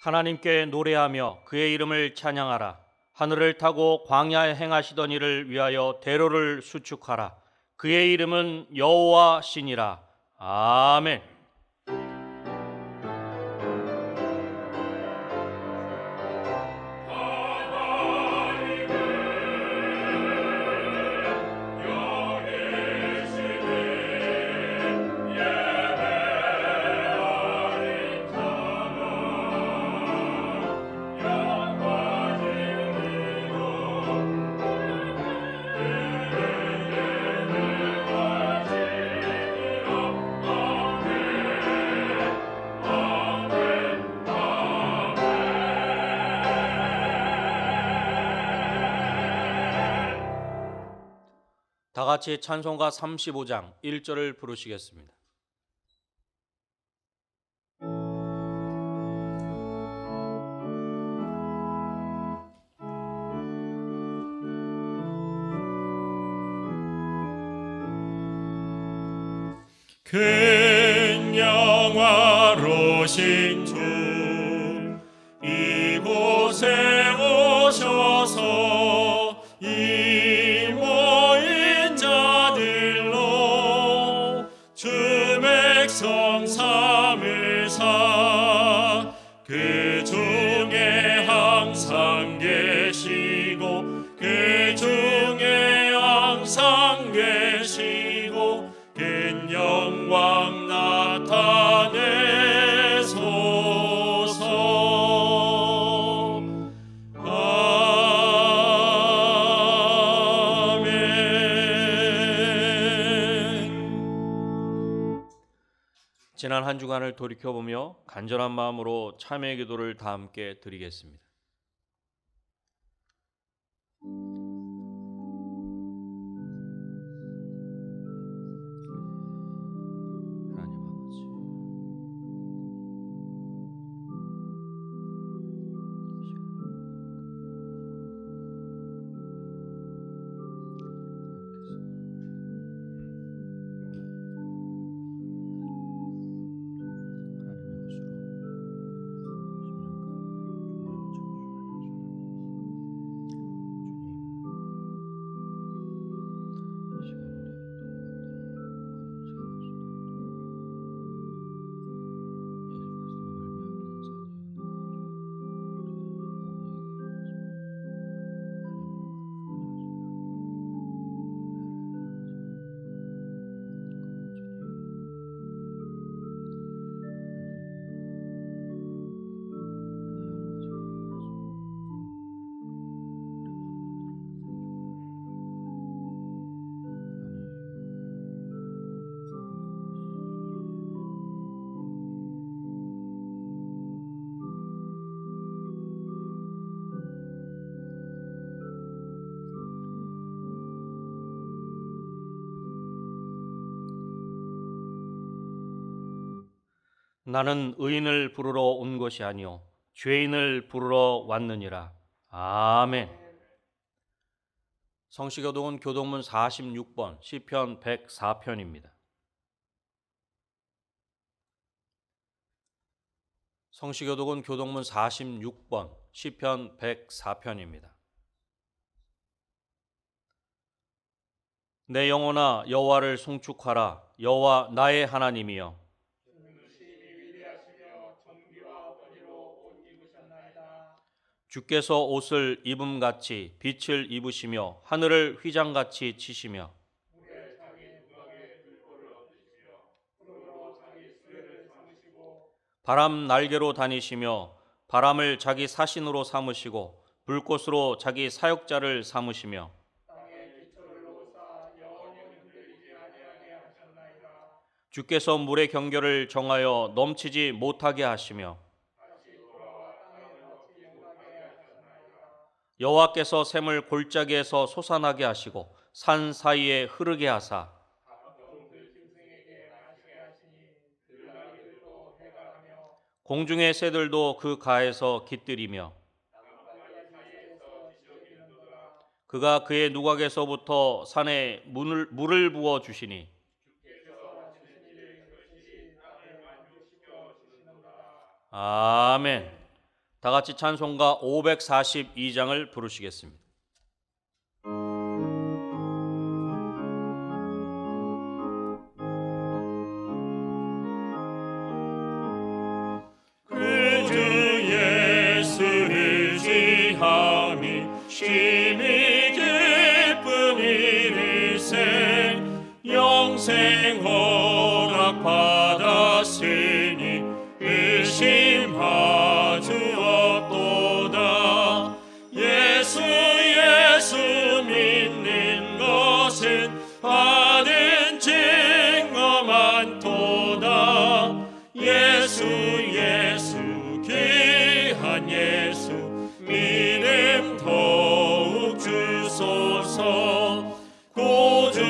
하나님께 노래하며 그의 이름을 찬양하라. 하늘을 타고 광야에 행하시던 이를 위하여 대로를 수축하라. 그의 이름은 여호와 신이라. 아멘. 다 같이 찬송가 35장 1절을 부르시겠습니다. 큰 영화로신 주 이곳에 오셔서 이 모인 자들로 주 백성 삼을사 그 중에 항상 계시고 그 중에 항상 계시고 큰 영광 나타내소서. 아멘. 지난 한 주간을 돌이켜보며 간절한 마음으로 참회의 기도를 다 함께 드리겠습니다. 나는 의인을 부르러 온 것이 아니요 죄인을 부르러 왔느니라. 아멘. 성시교독은 교독문 46번 시편 104편입니다. 성시교독은 교독문 46번 시편 104편입니다. 내 영혼아 여호와를 송축하라. 여호와 나의 하나님이여. 주께서 옷을 입음같이 빛을 입으시며 하늘을 휘장같이 치시며 바람 날개로 다니시며 바람을 자기 사신으로 삼으시고 불꽃으로 자기 사역자를 삼으시며 주께서 물의 경계를 정하여 넘치지 못하게 하시며 여호와께서 샘을 골짜기에서 솟아나게 하시고 산 사이에 흐르게 하사 공중의 새들도 그 가에서 깃들이며 그가 그의 누각에서부터 산에 물을 부어 주시니 아멘. 다 같이 찬송가 542장을 부르시겠습니다. 심히 기쁜 일일세 영생 허락 받았으니 의심하지 없도다. 예수 믿는 것은 받은 증거 많도다. 예수 귀한 예수 믿음 더욱 주소서. 구주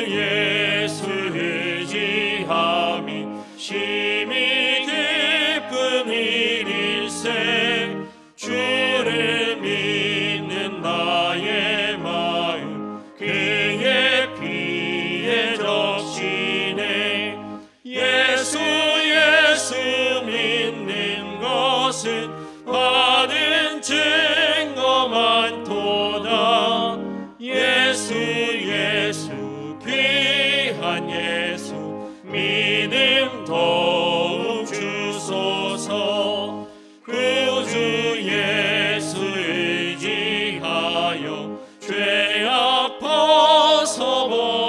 예수 의지함이 심히 기쁜 일일세 주를 믿는 나의 마음 그의 피에 적시네. 예수 믿는 것은 받은 증거 많도다. 예수 귀한 예수 믿음 더욱 주소서. 구주 예수 의지하여 죄악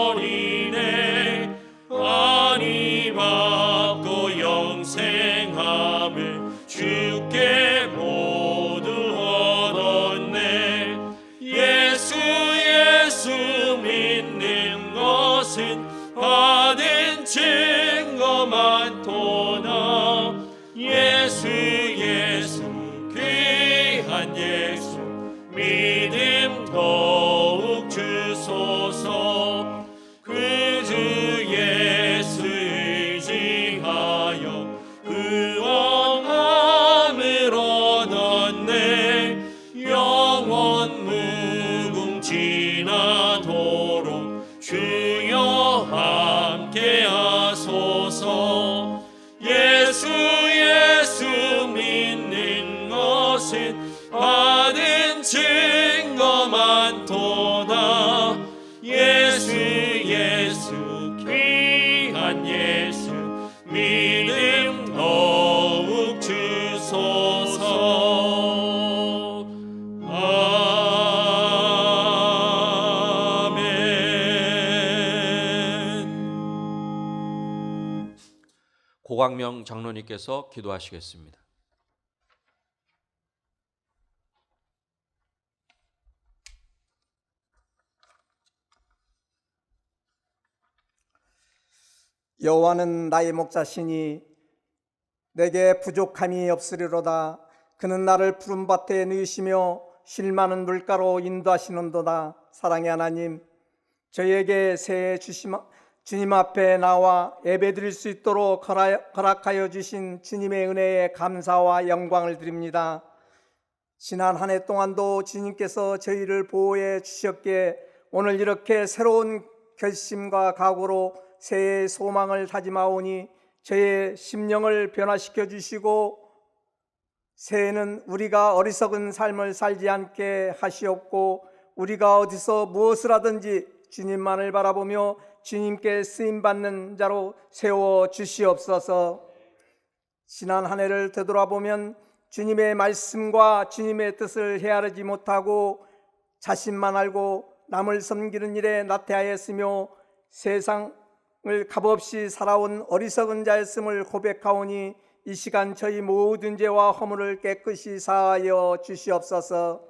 벗어버리네. 안위 받고 영생함을 주께 모두 얻었네. 예수 믿는 것은 받은 증거 많도다. 예수 귀한 예수 믿음 더욱 주소서. 구주 예수 의지하여 구원함을 얻었네. 영원 무궁지나도록 주여 함께 하소서. 예수 믿는 것은 받은 증거 많도다. 예수 귀한 예수 믿음 더욱 주소서. 아멘. 고광명 장로님께서 기도하시겠습니다. 여호와는 나의 목자시니 내게 부족함이 없으리로다. 그는 나를 푸른 밭에 누이시며 쉴 만한 물가로 인도하시는도다. 사랑의 하나님, 저에게 새해 주님 앞에 나와 예배드릴 수 있도록 허락하여 주신 주님의 은혜에 감사와 영광을 드립니다. 지난 한 해 동안도 주님께서 저희를 보호해 주셨기에 오늘 이렇게 새로운 결심과 각오로 새해의 소망을 다짐하오니 저의 심령을 변화시켜 주시고 새해는 우리가 어리석은 삶을 살지 않게 하시옵고 우리가 어디서 무엇을 하든지 주님만을 바라보며 주님께 쓰임받는 자로 세워 주시옵소서. 지난 한 해를 되돌아보면 주님의 말씀과 주님의 뜻을 헤아리지 못하고 자신만 알고 남을 섬기는 일에 나태하였으며 세상을 값없이 살아온 어리석은 자였음을 고백하오니 이 시간 저희 모든 죄와 허물을 깨끗이 사하여 주시옵소서.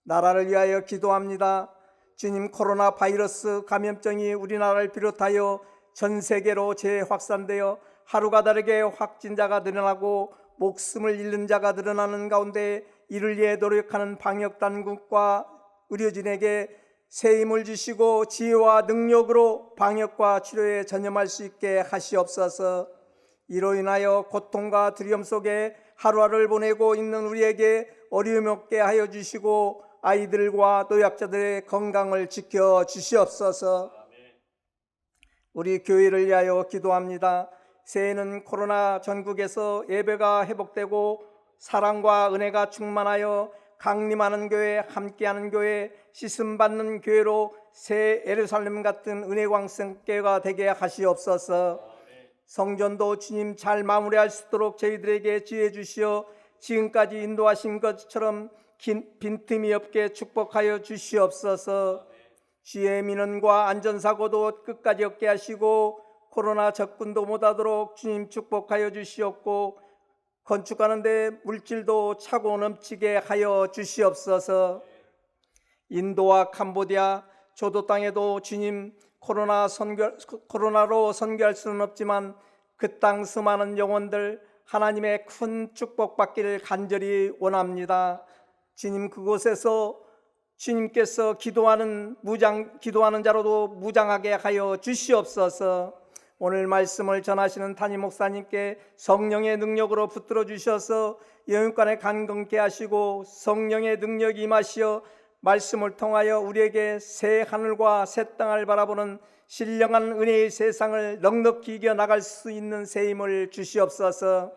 나라를 위하여 기도합니다. 주님, 코로나 바이러스 감염증이 우리나라를 비롯하여 전 세계로 재확산되어 하루가 다르게 확진자가 늘어나고 목숨을 잃는 자가 늘어나는 가운데 이를 위해 노력하는 방역당국과 의료진에게 새 힘을 주시고 지혜와 능력으로 방역과 치료에 전념할 수 있게 하시옵소서. 이로 인하여 고통과 두려움 속에 하루하루를 보내고 있는 우리에게 어려움 없게 하여 주시고 아이들과 노약자들의 건강을 지켜 주시옵소서. 우리 교회를 위하여 기도합니다. 새해는 코로나 전국에서 예배가 회복되고 사랑과 은혜가 충만하여 강림하는 교회, 함께하는 교회, 씻음받는 교회로 새 예루살렘 같은 은혜 광성교회가 되게 하시옵소서. 성전도 주님 잘 마무리할 수 있도록 저희들에게 지혜 주시어 지금까지 인도하신 것처럼 빈틈이 없게 축복하여 주시옵소서. 주의 민원과 안전사고도 끝까지 없게 하시고 코로나 접근도 못하도록 주님 축복하여 주시옵고 건축하는데 물질도 차고 넘치게 하여 주시옵소서. 인도와 캄보디아 조도 땅에도 주님 코로나로 선교할 수는 없지만 그 땅 수많은 영혼들 하나님의 큰 축복받기를 간절히 원합니다. 주님 그곳에서 주님께서 기도하는 자로도 무장하게 하여 주시옵소서. 오늘 말씀을 전하시는 담임 목사님께 성령의 능력으로 붙들어 주셔서 영육간에 강건케 하시고 성령의 능력이 임하시어 말씀을 통하여 우리에게 새 하늘과 새 땅을 바라보는 신령한 은혜의 세상을 넉넉히 이겨나갈 수 있는 새 힘을 주시옵소서.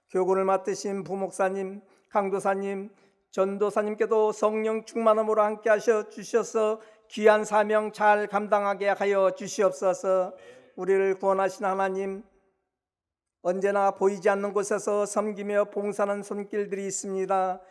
교훈을 맡으신 부목사님, 강도사님, 전도사님께도 성령 충만함으로 함께 하셔 주셔서 귀한 사명 잘 감당하게 하여 주시옵소서. 우리를 구원하신 하나님, 언제나 보이지 않는 곳에서 섬기며 봉사하는 손길들이 있습니다.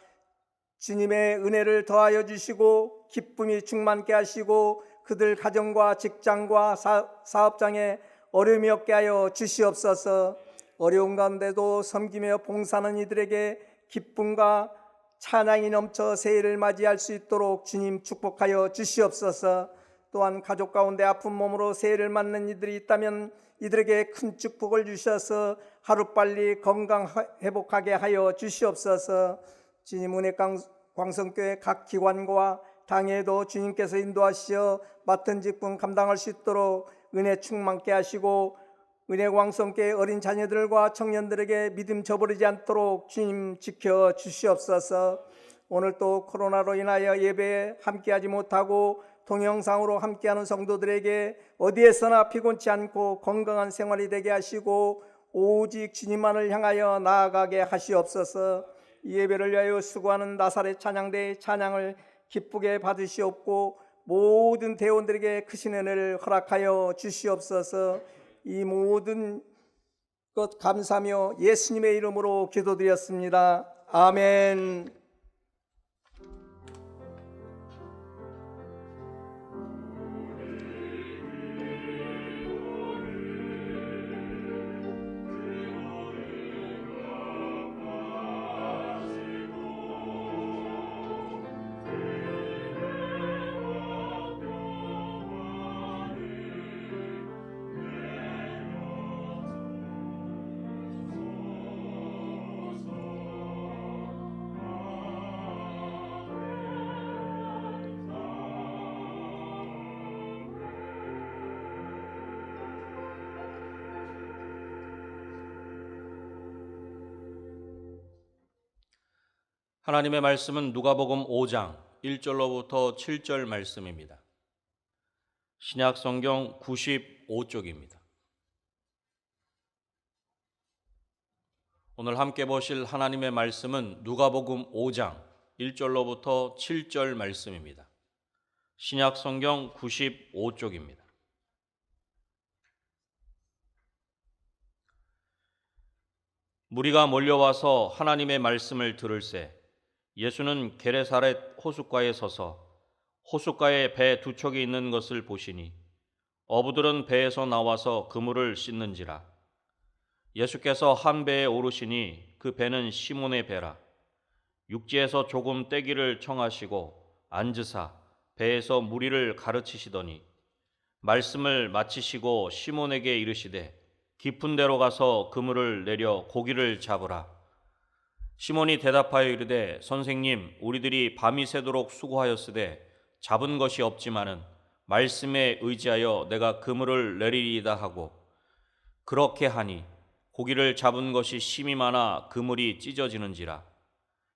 주님의 은혜를 더하여 주시고 기쁨이 충만케 하시고 그들 가정과 직장과 사업장에 어려움이 없게 하여 주시옵소서. 어려운 가운데도 섬기며 봉사하는 이들에게 기쁨과 찬양이 넘쳐 새해를 맞이할 수 있도록 주님 축복하여 주시옵소서. 또한 가족 가운데 아픈 몸으로 새해를 맞는 이들이 있다면 이들에게 큰 축복을 주셔서 하루빨리 건강 회복하게 하여 주시옵소서. 주님 은혜 광성교회 각 기관과 당회도 주님께서 인도하시어 맡은 직분 감당할 수 있도록 은혜 충만케 하시고 은혜 광성교회 어린 자녀들과 청년들에게 믿음 저버리지 않도록 주님 지켜 주시옵소서. 오늘 또 코로나로 인하여 예배에 함께하지 못하고 동영상으로 함께하는 성도들에게 어디에서나 피곤치 않고 건강한 생활이 되게 하시고 오직 주님만을 향하여 나아가게 하시옵소서. 이 예배를 위하여 수고하는 나사렛 찬양대의 찬양을 기쁘게 받으시옵고 모든 대원들에게 크신 은혜를 허락하여 주시옵소서. 이 모든 것 감사하며 예수님의 이름으로 기도드렸습니다. 아멘. 하나님의 말씀은 누가복음 5장 1절로부터 7절 말씀입니다. 신약 성경 95쪽입니다. 오늘 함께 보실 하나님의 말씀은 누가복음 5장 1절로부터 7절 말씀입니다. 신약 성경 95쪽입니다. 무리가 몰려와서 하나님의 말씀을 들을새 예수는 게네사렛 호숫가에 서서 호숫가에 배 두 척이 있는 것을 보시니 어부들은 배에서 나와서 그물을 씻는지라. 예수께서 한 배에 오르시니 그 배는 시몬의 배라. 육지에서 조금 떼기를 청하시고 앉으사 배에서 무리를 가르치시더니 말씀을 마치시고 시몬에게 이르시되 깊은 데로 가서 그물을 내려 고기를 잡으라. 시몬이 대답하여 이르되 선생님, 우리들이 밤이 새도록 수고하였으되 잡은 것이 없지만은 말씀에 의지하여 내가 그물을 내리리이다 하고 그렇게 하니 고기를 잡은 것이 심이 많아 그물이 찢어지는지라.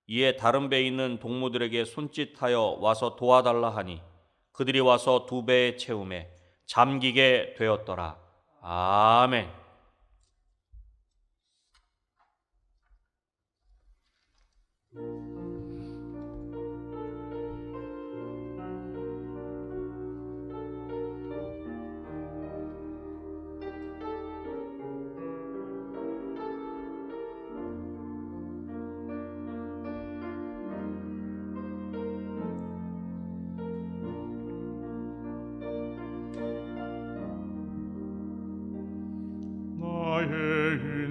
이에 다른 배에 있는 동무들에게 손짓하여 와서 도와달라 하니 그들이 와서 두 배에 채우매 잠기게 되었더라. 아멘.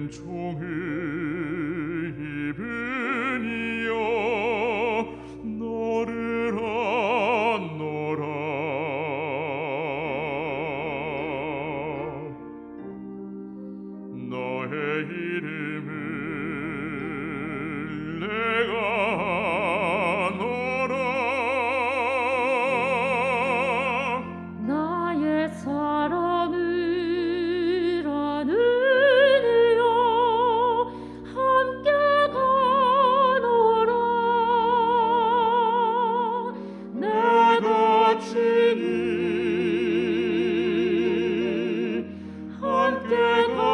모든 종의 입은이여 너를 안노라. 너의 이름을 내가 아노라. 나의 사랑을 아느니여 함께 가노라. 내가 친히 함께 가노라.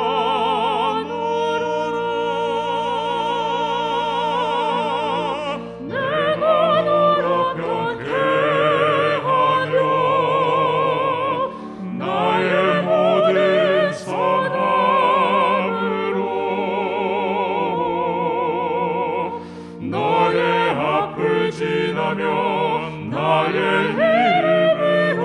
내가 너로 편케하며 나의 모든 선함으로 너의 앞을 지나며 나의 이름으로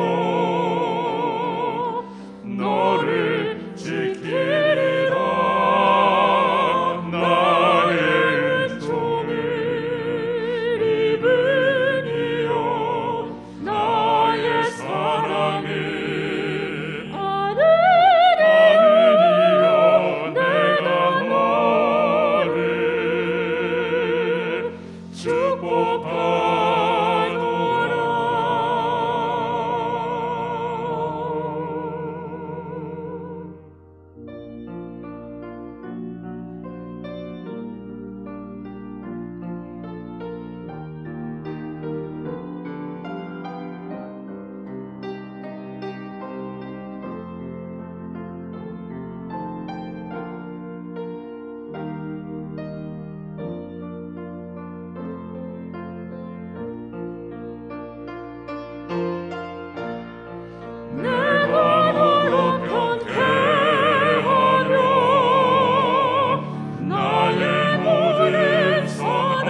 너를 지키리라. 나의 은총을 입으니여 나의 사랑을 아느니여 내가 너를 축복하노라. 내가 너로 편케하며 나의 모든 선함으로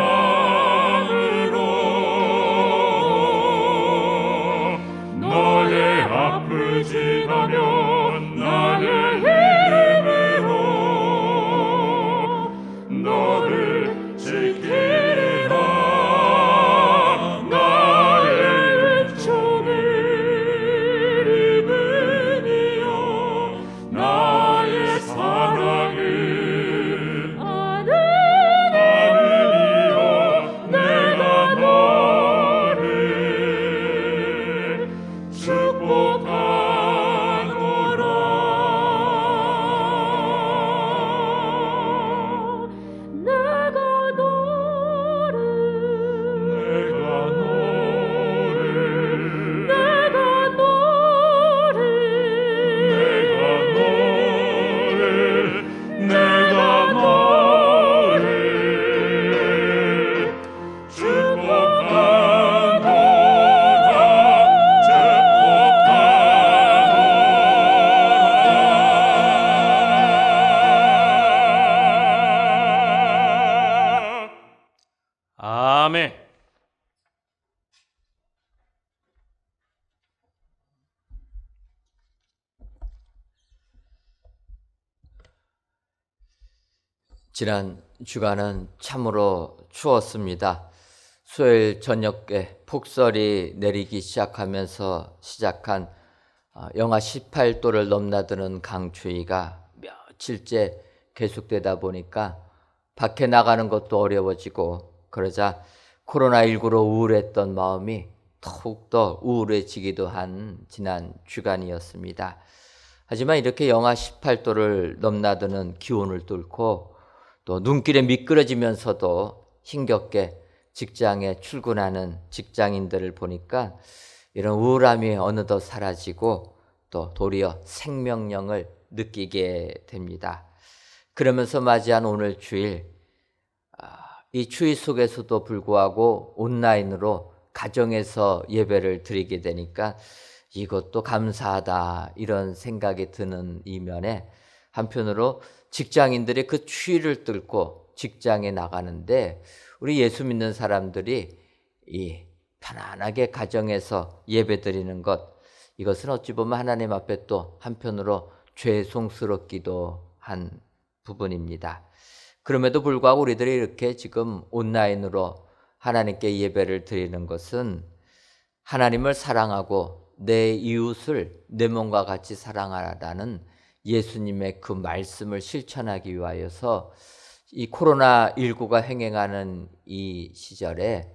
너의 앞을 지나며 나의 이름으로 너를 지키리라. 나의 은총을 입으니여 나의 사랑을 아느니여 내가 너를 축복하노라. 내가 너를 아멘. 지난 주간은 참으로 추웠습니다. 수요일 저녁에 폭설이 내리기 시작하면서 시작한 영하 18도를 넘나드는 강추위가 며칠째 계속되다 보니까 밖에 나가는 것도 어려워지고, 그러자 코로나19로 우울했던 마음이 더욱더 우울해지기도 한 지난 주간이었습니다. 하지만 이렇게 영하 18도를 넘나드는 기온을 뚫고 또 눈길에 미끄러지면서도 힘겹게 직장에 출근하는 직장인들을 보니까 이런 우울함이 어느덧 사라지고 또 도리어 생명력을 느끼게 됩니다. 그러면서 맞이한 오늘 주일, 이 추위 속에서도 불구하고 온라인으로 가정에서 예배를 드리게 되니까 이것도 감사하다, 이런 생각이 드는 이면에 한편으로 직장인들이 그 추위를 뚫고 직장에 나가는데 우리 예수 믿는 사람들이 이 편안하게 가정에서 예배 드리는 것, 이것은 어찌 보면 하나님 앞에 또 한편으로 죄송스럽기도 한 부분입니다. 그럼에도 불구하고 우리들이 이렇게 지금 온라인으로 하나님께 예배를 드리는 것은 하나님을 사랑하고 내 이웃을 내 몸과 같이 사랑하라는 예수님의 그 말씀을 실천하기 위하여서 이 코로나19가 횡행하는 이 시절에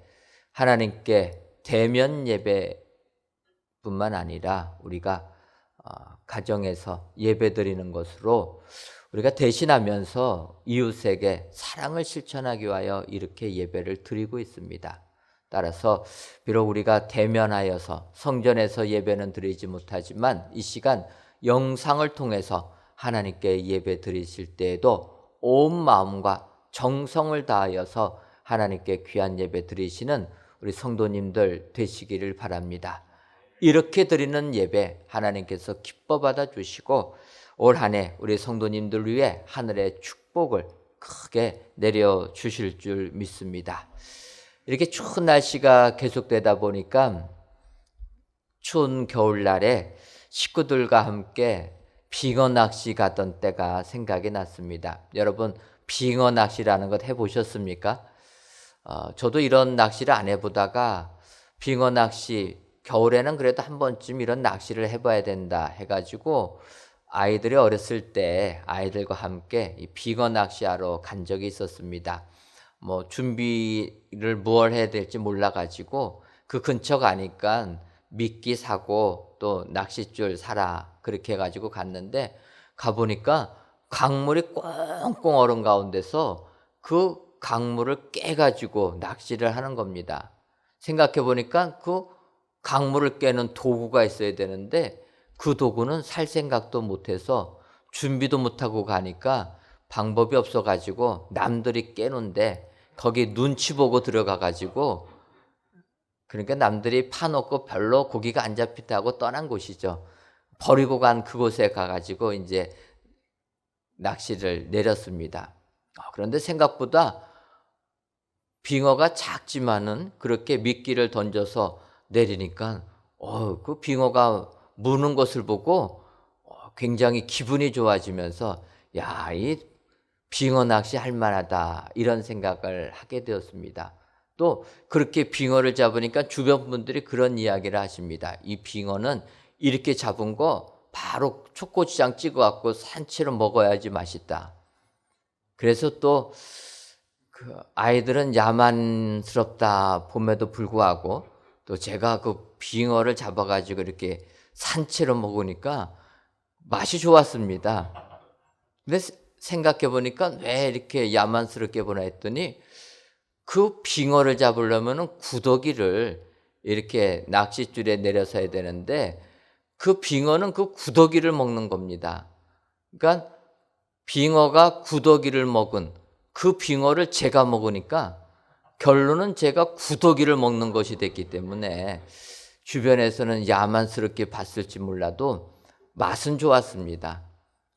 하나님께 대면 예배뿐만 아니라 우리가 가정에서 예배드리는 것으로 우리가 대신하면서 이웃에게 사랑을 실천하기 위하여 이렇게 예배를 드리고 있습니다. 따라서 비록 우리가 대면하여서 성전에서 예배는 드리지 못하지만 이 시간 영상을 통해서 하나님께 예배 드리실 때에도 온 마음과 정성을 다하여서 하나님께 귀한 예배 드리시는 우리 성도님들 되시기를 바랍니다. 이렇게 드리는 예배 하나님께서 기뻐 받아주시고 올 한 해 우리 성도님들 위해 하늘의 축복을 크게 내려주실 줄 믿습니다. 이렇게 추운 날씨가 계속되다 보니까 추운 겨울날에 식구들과 함께 빙어 낚시 가던 때가 생각이 났습니다. 여러분 빙어 낚시라는 것 해보셨습니까? 저도 이런 낚시를 안 해보다가 빙어 낚시 겨울에는 그래도 한 번쯤 이런 낚시를 해봐야 된다 해가지고 아이들이 어렸을 때 아이들과 함께 이 빙어 낚시하러 간 적이 있었습니다. 뭐 준비를 무얼 해야 될지 몰라가지고 그 근처 가니까 미끼 사고 또 낚싯줄 사라 그렇게 해가지고 갔는데 가보니까 강물이 꽁꽁 얼은 가운데서 그 강물을 깨가지고 낚시를 하는 겁니다. 생각해보니까 그 강물을 깨는 도구가 있어야 되는데 그 도구는 살 생각도 못해서 준비도 못하고 가니까 방법이 없어가지고 남들이 깨는데 거기 눈치 보고 들어가가지고 그러니까 남들이 파놓고 별로 고기가 안 잡히다고 떠난 곳이죠. 버리고 간 그곳에 가가지고 이제 낚시를 내렸습니다. 그런데 생각보다 빙어가 작지만은 그렇게 미끼를 던져서 내리니까 그 빙어가 무는 것을 보고 굉장히 기분이 좋아지면서 야, 이 빙어 낚시 할 만하다 이런 생각을 하게 되었습니다. 또 그렇게 빙어를 잡으니까 주변 분들이 그런 이야기를 하십니다. 이 빙어는 이렇게 잡은 거 바로 초고추장 찍어갖고 산채로 먹어야지 맛있다. 그래서 또 그 아이들은 야만스럽다 봄에도 불구하고 또 제가 그 빙어를 잡아가지고 이렇게 산채로 먹으니까 맛이 좋았습니다. 근데 생각해 보니까 왜 이렇게 야만스럽게 보나 했더니 그 빙어를 잡으려면 구더기를 이렇게 낚싯줄에 내려서 해야 되는데 그 빙어는 그 구더기를 먹는 겁니다. 그러니까 빙어가 구더기를 먹은 그 빙어를 제가 먹으니까 결론은 제가 구더기를 먹는 것이 됐기 때문에 주변에서는 야만스럽게 봤을지 몰라도 맛은 좋았습니다.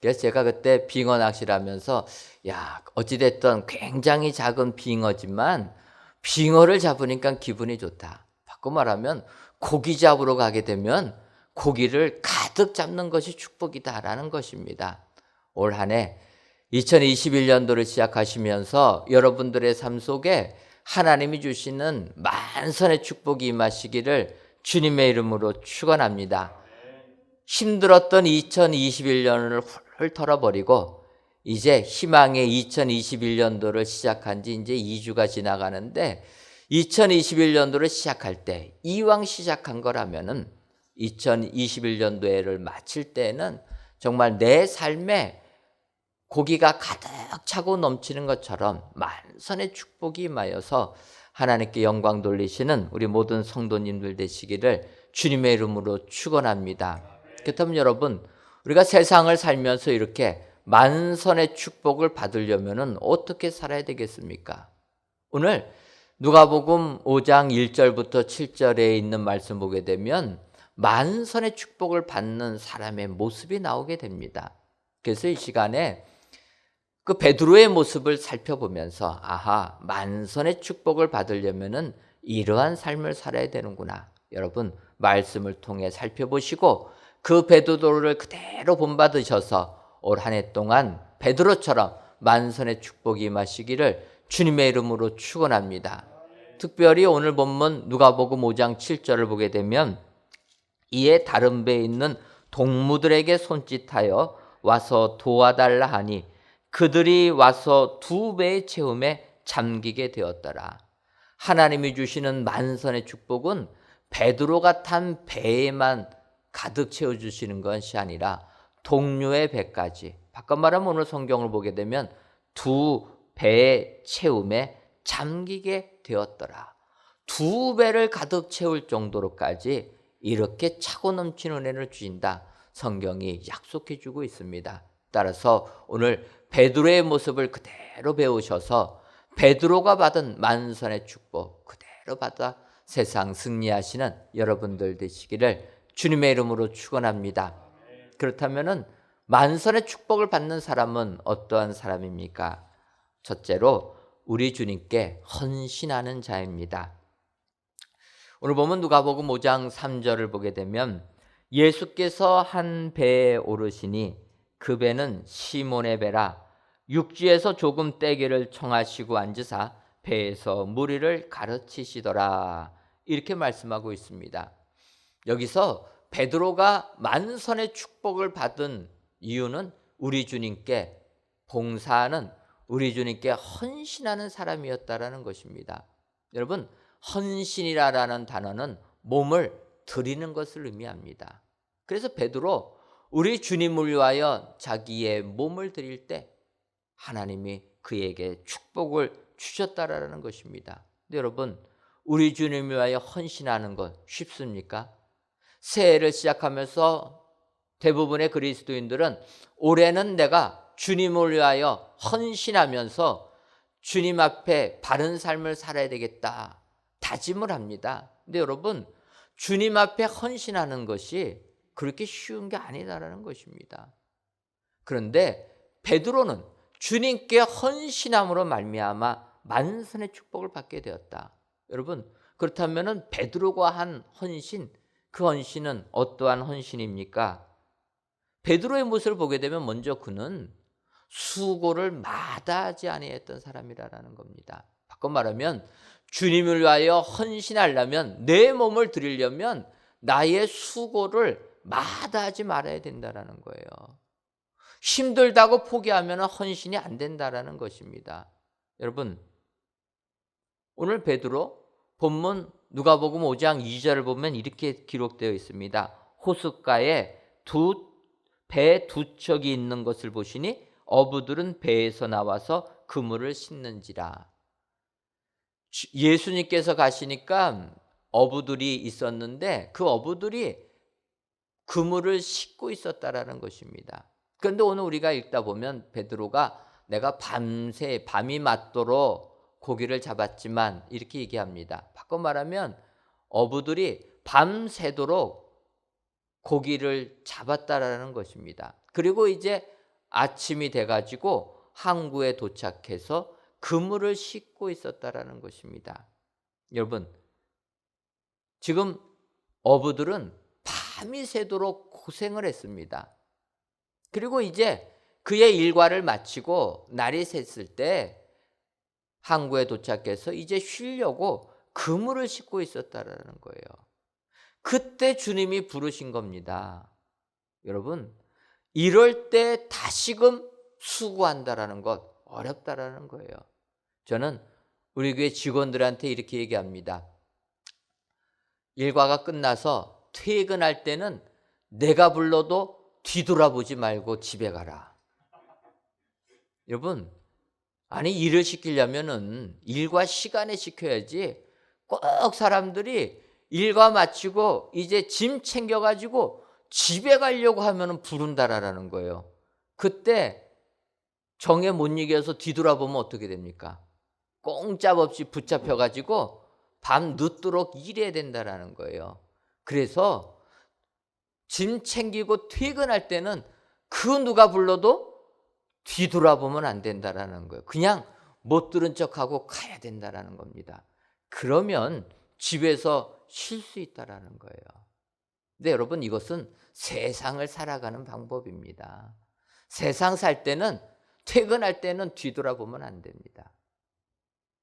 그래서 제가 그때 빙어 낚시를 하면서 야, 어찌됐든 굉장히 작은 빙어지만 빙어를 잡으니까 기분이 좋다. 바꿔 말하면 고기 잡으러 가게 되면 고기를 가득 잡는 것이 축복이다라는 것입니다. 올 한 해 2021년도를 시작하시면서 여러분들의 삶 속에 하나님이 주시는 만선의 축복이 임하시기를 주님의 이름으로 축원합니다. 힘들었던 2021년을 훌훌 털어버리고 이제 희망의 2021년도를 시작한 지 이제 2주가 지나가는데 2021년도를 시작할 때 이왕 시작한 거라면은 2021년도를 마칠 때는 정말 내 삶에 고기가 가득 차고 넘치는 것처럼 만선의 축복이 임하여서 하나님께 영광 돌리시는 우리 모든 성도님들 되시기를 주님의 이름으로 축원합니다. 그렇다면 여러분, 우리가 세상을 살면서 이렇게 만선의 축복을 받으려면 어떻게 살아야 되겠습니까? 오늘 누가복음 5장 1절부터 7절에 있는 말씀 보게 되면 만선의 축복을 받는 사람의 모습이 나오게 됩니다. 그래서 이 시간에 그 베드로의 모습을 살펴보면서 아하, 만선의 축복을 받으려면은 이러한 삶을 살아야 되는구나. 여러분 말씀을 통해 살펴보시고 그 베드로를 그대로 본받으셔서 올 한 해 동안 베드로처럼 만선의 축복이 임하시기를 주님의 이름으로 축원합니다. 특별히 오늘 본문 누가복음 5장 7절을 보게 되면 이에 다른 배에 있는 동무들에게 손짓하여 와서 도와달라 하니 그들이 와서 두 배의 채움에 잠기게 되었더라. 하나님이 주시는 만선의 축복은 베드로가 탄 배에만 가득 채워주시는 것이 아니라 동료의 배까지, 바꿔 말하면 오늘 성경을 보게 되면 두 배의 채움에 잠기게 되었더라. 두 배를 가득 채울 정도로까지 이렇게 차고 넘치는 은혜를 주신다, 성경이 약속해 주고 있습니다. 따라서 오늘 베드로의 모습을 그대로 배우셔서 베드로가 받은 만선의 축복 그대로 받아 세상 승리하시는 여러분들 되시기를 주님의 이름으로 축원합니다. 그렇다면은 만선의 축복을 받는 사람은 어떠한 사람입니까? 첫째로 우리 주님께 헌신하는 자입니다. 오늘 보면 누가복음 5장 3절을 보게 되면 예수께서 한 배에 오르시니 그 배는 시몬의 배라 육지에서 조금 떼기를 청하시고 앉으사 배에서 무리를 가르치시더라, 이렇게 말씀하고 있습니다. 여기서 베드로가 만선의 축복을 받은 이유는 우리 주님께 봉사하는, 우리 주님께 헌신하는 사람이었다라는 것입니다. 여러분, 헌신이라는 단어는 몸을 드리는 것을 의미합니다. 그래서 베드로 우리 주님을 위하여 자기의 몸을 드릴 때 하나님이 그에게 축복을 주셨다라는 것입니다. 근데 여러분, 우리 주님을 위하여 헌신하는 것 쉽습니까? 새해를 시작하면서 대부분의 그리스도인들은 올해는 내가 주님을 위하여 헌신하면서 주님 앞에 바른 삶을 살아야 되겠다 다짐을 합니다. 근데 여러분, 주님 앞에 헌신하는 것이 그렇게 쉬운 게 아니다라는 것입니다. 그런데 베드로는 주님께 헌신함으로 말미암아 만선의 축복을 받게 되었다. 여러분, 그렇다면 베드로가 한 헌신, 그 헌신은 어떠한 헌신입니까? 베드로의 모습을 보게 되면 먼저 그는 수고를 마다하지 아니했던 사람이라는 겁니다. 바꿔 말하면 주님을 위하여 헌신하려면, 내 몸을 드리려면 나의 수고를 마다하지 말아야 된다는 거예요. 힘들다고 포기하면 헌신이 안 된다는 것입니다. 여러분, 오늘 베드로 본문 누가복음 5장 2절을 보면 이렇게 기록되어 있습니다. 호숫가에 배 두 척이 있는 것을 보시니 어부들은 배에서 나와서 그물을 싣는지라. 예수님께서 가시니까 어부들이 있었는데 그 어부들이 그물을 싣고 있었다라는 것입니다. 그런데 오늘 우리가 읽다 보면 베드로가 내가 밤이 맞도록 고기를 잡았지만 이렇게 얘기합니다. 바꿔 말하면 어부들이 밤새도록 고기를 잡았다라는 것입니다. 그리고 이제 아침이 돼가지고 항구에 도착해서 그물을 싣고 있었다라는 것입니다. 여러분, 지금 어부들은 밤이 새도록 고생을 했습니다. 그리고 이제 그의 일과를 마치고 날이 샜을 때 항구에 도착해서 이제 쉬려고 그물을 싣고 있었다라는 거예요. 그때 주님이 부르신 겁니다. 여러분, 이럴 때 다시금 수고한다라는 것 어렵다라는 거예요. 저는 우리 교회 직원들한테 이렇게 얘기합니다. 일과가 끝나서 퇴근할 때는 내가 불러도 뒤돌아보지 말고 집에 가라. 여러분, 아니 일을 시키려면은 일과 시간에 시켜야지 꼭 사람들이 일과 마치고 이제 짐 챙겨가지고 집에 가려고 하면은 부른다라는 거예요. 그때 정에 못 이겨서 뒤돌아보면 어떻게 됩니까? 꼼짝없이 붙잡혀가지고 밤 늦도록 일해야 된다라는 거예요. 그래서 짐 챙기고 퇴근할 때는 그 누가 불러도 뒤돌아보면 안 된다라는 거예요. 그냥 못 들은 척하고 가야 된다라는 겁니다. 그러면 집에서 쉴 수 있다라는 거예요. 근데 여러분, 이것은 세상을 살아가는 방법입니다. 세상 살 때는 퇴근할 때는 뒤돌아보면 안 됩니다.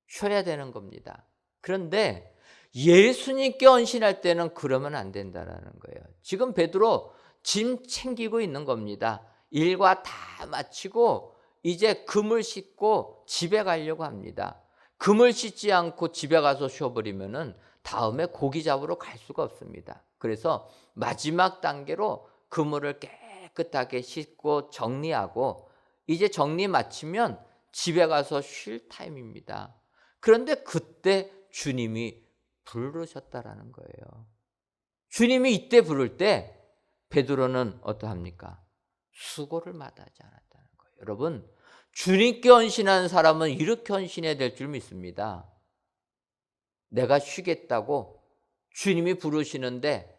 쉬어야 되는 겁니다. 그런데 예수님께 헌신할 때는 그러면 안 된다는 거예요. 지금 베드로 짐 챙기고 있는 겁니다. 일과 다 마치고 이제 금을 씻고 집에 가려고 합니다. 금을 씻지 않고 집에 가서 쉬어버리면은 다음에 고기 잡으러 갈 수가 없습니다. 그래서 마지막 단계로 그물을 깨끗하게 씻고 정리하고 이제 정리 마치면 집에 가서 쉴 타임입니다. 그런데 그때 주님이 부르셨다라는 거예요. 주님이 이때 부를 때 베드로는 어떠합니까? 수고를 마다하지 않았다는 거예요. 여러분, 주님께 헌신하는 사람은 이렇게 헌신해야 될 줄 믿습니다. 내가 쉬겠다고 주님이 부르시는데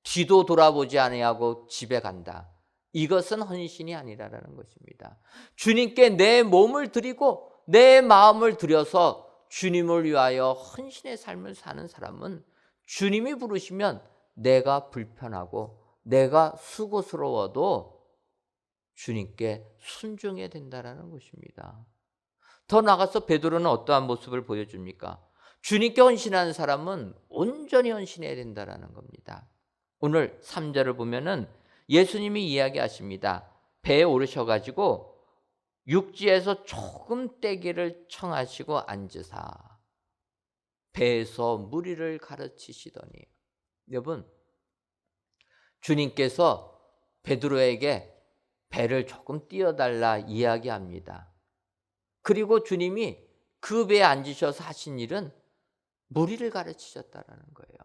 뒤도 돌아보지 아니하고 집에 간다. 이것은 헌신이 아니라는 것입니다. 주님께 내 몸을 드리고 내 마음을 들여서 주님을 위하여 헌신의 삶을 사는 사람은 주님이 부르시면 내가 불편하고 내가 수고스러워도 주님께 순종해야 된다는 것입니다. 더 나아가서 베드로는 어떠한 모습을 보여줍니까? 주님께 헌신하는 사람은 온전히 헌신해야 된다는 겁니다. 오늘 3절을 보면은 예수님이 이야기하십니다. 배에 오르셔가지고 육지에서 조금 떼기를 청하시고 앉으사 배에서 무리를 가르치시더니, 여러분, 주님께서 베드로에게 배를 조금 띄워달라 이야기합니다. 그리고 주님이 그 배에 앉으셔서 하신 일은 무리를 가르치셨다는 거예요.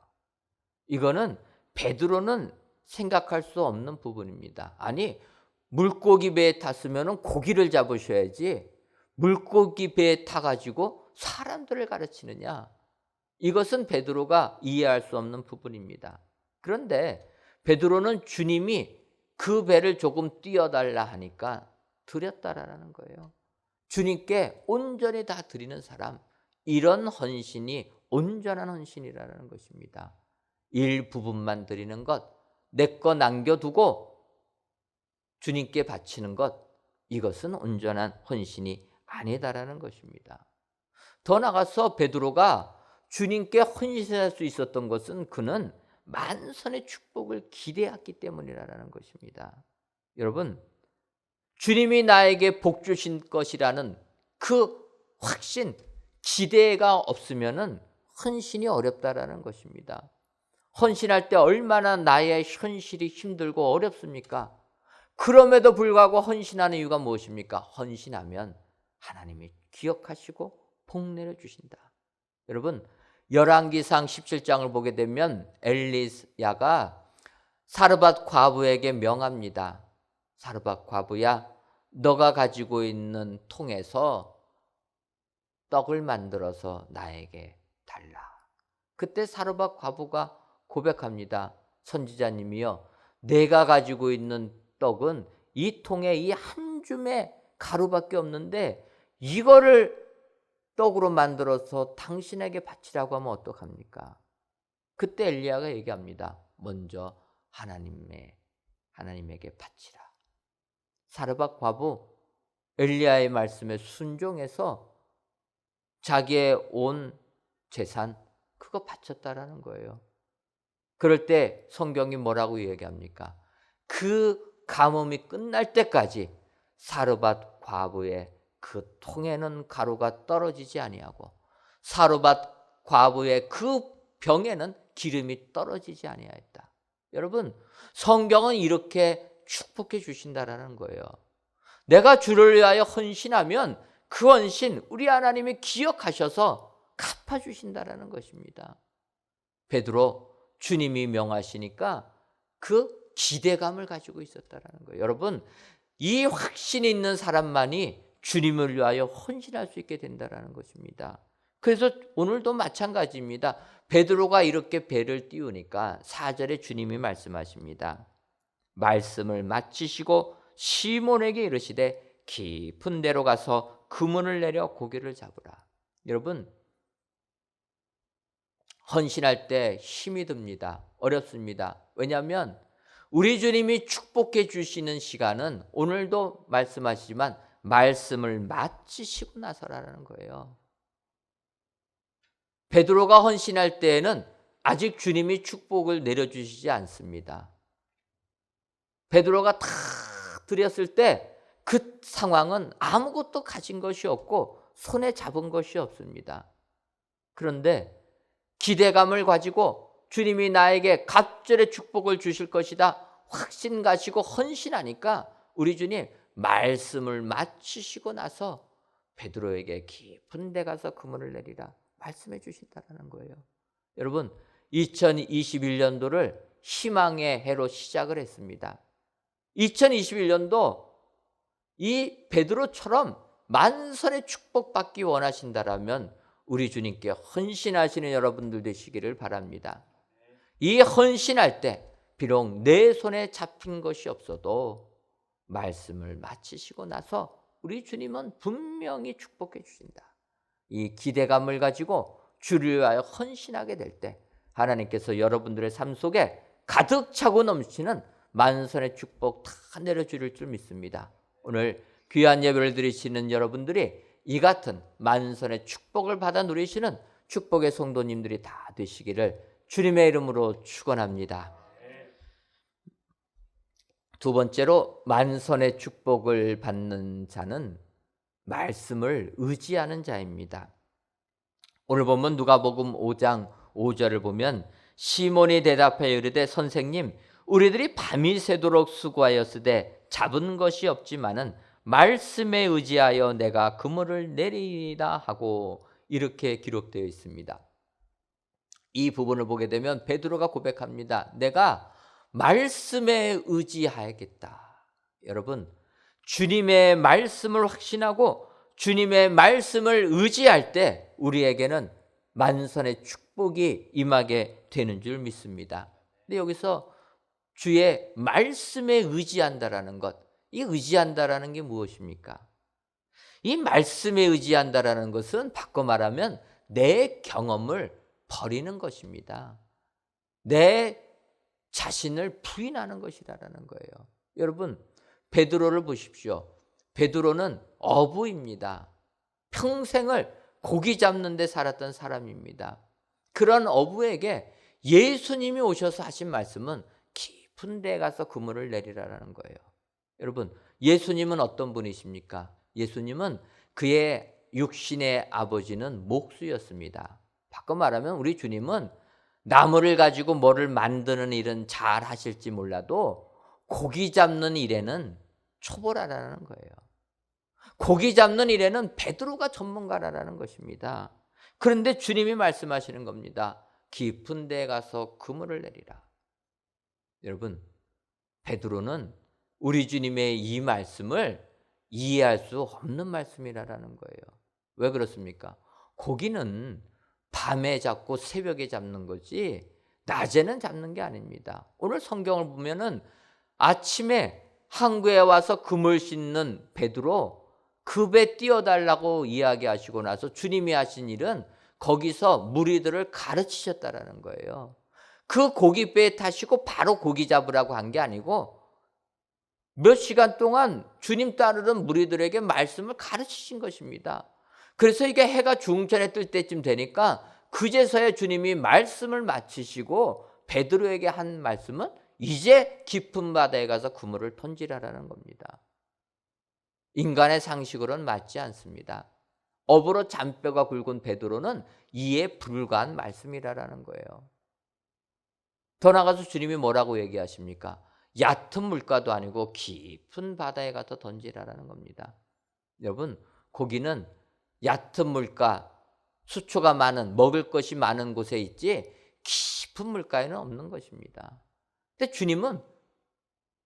이거는 베드로는 생각할 수 없는 부분입니다. 아니, 물고기 배에 탔으면 고기를 잡으셔야지 물고기 배에 타가지고 사람들을 가르치느냐? 이것은 베드로가 이해할 수 없는 부분입니다. 그런데 베드로는 주님이 그 배를 조금 띄워달라 하니까 드렸다라는 거예요. 주님께 온전히 다 드리는 사람, 이런 헌신이 온전한 헌신이라는 것입니다. 일부분만 드리는 것, 내 거 남겨두고 주님께 바치는 것, 이것은 온전한 헌신이 아니다라는 것입니다. 더 나아가서 베드로가 주님께 헌신할 수 있었던 것은 그는 만선의 축복을 기대했기 때문이라는 것입니다. 여러분, 주님이 나에게 복 주신 것이라는 그 확신, 기대가 없으면은 헌신이 어렵다라는 것입니다. 헌신할 때 얼마나 나의 현실이 힘들고 어렵습니까? 그럼에도 불구하고 헌신하는 이유가 무엇입니까? 헌신하면 하나님이 기억하시고 복 내려주신다. 여러분, 열왕기상 17장을 보게 되면 엘리야가 사르밧 과부에게 명합니다. 사르밧 과부야, 너가 가지고 있는 통에서 떡을 만들어서 나에게 달라. 그때 사르밧 과부가 고백합니다. 선지자님이여, 내가 가지고 있는 떡은 이 통에 이 한 줌의 가루밖에 없는데 이거를 떡으로 만들어서 당신에게 바치라고 하면 어떡합니까? 그때 엘리야가 얘기합니다. 먼저 하나님에게 바치라. 사르밧 과부 엘리야의 말씀에 순종해서 자기의 온 재산 그거 바쳤다라는 거예요. 그럴 때 성경이 뭐라고 얘기합니까? 그 가뭄이 끝날 때까지 사르밧 과부의 그 통에는 가루가 떨어지지 아니하고 사르밧 과부의 그 병에는 기름이 떨어지지 아니하였다. 여러분, 성경은 이렇게 축복해 주신다라는 거예요. 내가 주를 위하여 헌신하면 그 헌신 우리 하나님이 기억하셔서 갚아주신다라는 것입니다. 베드로, 주님이 명하시니까 그 기대감을 가지고 있었다라는 거예요. 여러분, 이 확신이 있는 사람만이 주님을 위하여 헌신할 수 있게 된다라는 것입니다. 그래서 오늘도 마찬가지입니다. 베드로가 이렇게 배를 띄우니까 4절에 주님이 말씀하십니다. 말씀을 마치시고 시몬에게 이르시되 깊은 데로 가서 그물을 내려 고기를 잡으라. 여러분, 헌신할 때 힘이 듭니다. 어렵습니다. 왜냐하면 우리 주님이 축복해 주시는 시간은 오늘도 말씀하시지만 말씀을 마치시고 나서라는 거예요. 베드로가 헌신할 때에는 아직 주님이 축복을 내려주시지 않습니다. 베드로가 다 드렸을 때 그 상황은 아무것도 가진 것이 없고 손에 잡은 것이 없습니다. 그런데 기대감을 가지고 주님이 나에게 갑절의 축복을 주실 것이다 확신 가지고 헌신하니까 우리 주님 말씀을 마치시고 나서 베드로에게 깊은 데 가서 그물을 내리라 말씀해 주신다는 거예요. 여러분 2021년도를 희망의 해로 시작을 했습니다. 2021년도 이 베드로처럼 만선의 축복받기 원하신다라면 우리 주님께 헌신하시는 여러분들 되시기를 바랍니다. 이 헌신할 때 비록 내 손에 잡힌 것이 없어도 말씀을 마치시고 나서 우리 주님은 분명히 축복해 주신다. 이 기대감을 가지고 주를 위하여 헌신하게 될 때 하나님께서 여러분들의 삶 속에 가득 차고 넘치는 만선의 축복 다 내려주실 줄 믿습니다. 오늘 귀한 예배를 드리시는 여러분들이 이 같은 만선의 축복을 받아 누리시는 축복의 성도님들이 다 되시기를 주님의 이름으로 축원합니다. 두 번째로 만선의 축복을 받는 자는 말씀을 의지하는 자입니다. 오늘 보면 누가복음 5장 5절을 보면 시몬이 대답하여 이르되 선생님 우리들이 밤이 새도록 수고하였으되 잡은 것이 없지만은 말씀에 의지하여 내가 그물을 내리다 하고 이렇게 기록되어 있습니다. 이 부분을 보게 되면 베드로가 고백합니다. 내가 말씀에 의지하야겠다. 여러분 주님의 말씀을 확신하고 주님의 말씀을 의지할 때 우리에게는 만선의 축복이 임하게 되는 줄 믿습니다. 근데 여기서 주의 말씀에 의지한다라는 것, 이 의지한다라는 게 무엇입니까? 이 말씀에 의지한다라는 것은 바꿔 말하면 내 경험을 버리는 것입니다. 내 자신을 부인하는 것이라는 거예요. 여러분 베드로를 보십시오. 베드로는 어부입니다. 평생을 고기 잡는 데 살았던 사람입니다. 그런 어부에게 예수님이 오셔서 하신 말씀은 깊은 데 가서 그물을 내리라라는 거예요. 여러분 예수님은 어떤 분이십니까? 예수님은 그의 육신의 아버지는 목수였습니다. 바꿔 말하면 우리 주님은 나무를 가지고 뭐를 만드는 일은 잘 하실지 몰라도 고기 잡는 일에는 초보라라는 거예요. 고기 잡는 일에는 베드로가 전문가라는 것입니다. 그런데 주님이 말씀하시는 겁니다. 깊은 데 가서 그물을 내리라. 여러분 베드로는 우리 주님의 이 말씀을 이해할 수 없는 말씀이라는 거예요. 왜 그렇습니까? 고기는 밤에 잡고 새벽에 잡는 거지 낮에는 잡는 게 아닙니다. 오늘 성경을 보면은 아침에 항구에 와서 그물 씻는 베드로 그 배 띄워달라고 이야기하시고 나서 주님이 하신 일은 거기서 무리들을 가르치셨다라는 거예요. 그 고기배에 타시고 바로 고기 잡으라고 한 게 아니고 몇 시간 동안 주님 따르는 무리들에게 말씀을 가르치신 것입니다. 그래서 이게 해가 중천에 뜰 때쯤 되니까 그제서야 주님이 말씀을 마치시고 베드로에게 한 말씀은 이제 깊은 바다에 가서 그물을 던지라라는 겁니다. 인간의 상식으로는 맞지 않습니다. 업으로 잔뼈가 굵은 베드로는 이에 불과한 말씀이라는 거예요. 더 나아가서 주님이 뭐라고 얘기하십니까? 얕은 물가도 아니고 깊은 바다에 가서 던지라라는 겁니다. 여러분 고기는 얕은 물가, 수초가 많은 먹을 것이 많은 곳에 있지 깊은 물가에는 없는 것입니다. 근데 주님은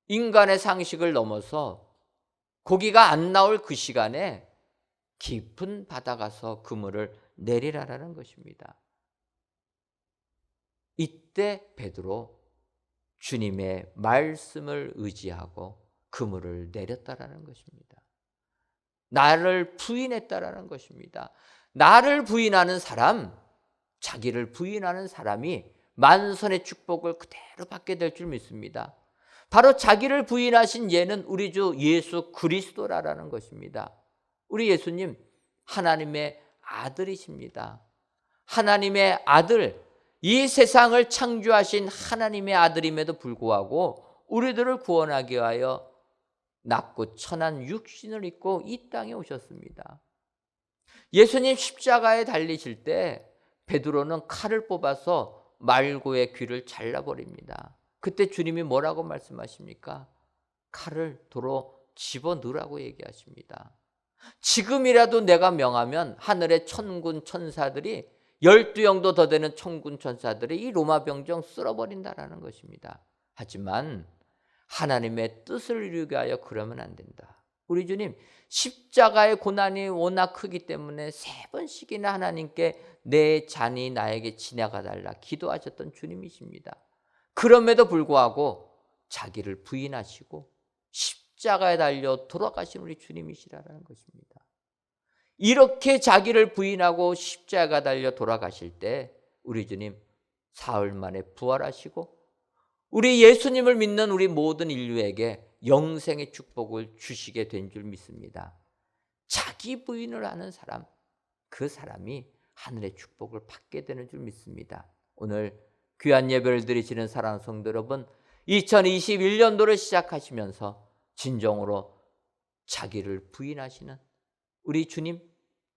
인간의 상식을 넘어서 고기가 안 나올 그 시간에 깊은 바다 가서 그물을 내리라라는 것입니다. 이때 베드로 주님의 말씀을 의지하고 그물을 내렸다라는 것입니다. 나를 부인했다라는 것입니다. 나를 부인하는 사람, 자기를 부인하는 사람이 만선의 축복을 그대로 받게 될 줄 믿습니다. 바로 자기를 부인하신 예는 우리 주 예수 그리스도라는 것입니다. 우리 예수님 하나님의 아들이십니다. 하나님의 아들, 이 세상을 창조하신 하나님의 아들임에도 불구하고 우리들을 구원하기 위하여 낮고 천한 육신을 입고 이 땅에 오셨습니다. 예수님 십자가에 달리실 때 베드로는 칼을 뽑아서 말고의 귀를 잘라버립니다. 그때 주님이 뭐라고 말씀하십니까? 칼을 도로 집어넣으라고 얘기하십니다. 지금이라도 내가 명하면 하늘의 천군 천사들이 12영도 더 되는 천군 천사들이 이 로마 병정 쓸어버린다라는 것입니다. 하지만 하나님의 뜻을 이루게 하여 그러면 안 된다. 우리 주님 십자가의 고난이 워낙 크기 때문에 3번씩이나 하나님께 내 잔이 나에게 지나가 달라 기도하셨던 주님이십니다. 그럼에도 불구하고 자기를 부인하시고 십자가에 달려 돌아가신 우리 주님이시라는 것입니다. 이렇게 자기를 부인하고 십자가 달려 돌아가실 때 우리 주님 사흘 만에 부활하시고 우리 예수님을 믿는 우리 모든 인류에게 영생의 축복을 주시게 된 줄 믿습니다. 자기 부인을 하는 사람, 그 사람이 하늘의 축복을 받게 되는 줄 믿습니다. 오늘 귀한 예배를 드리시는 사랑하는 성도 여러분, 2021년도를 시작하시면서 진정으로 자기를 부인하시는 우리 주님,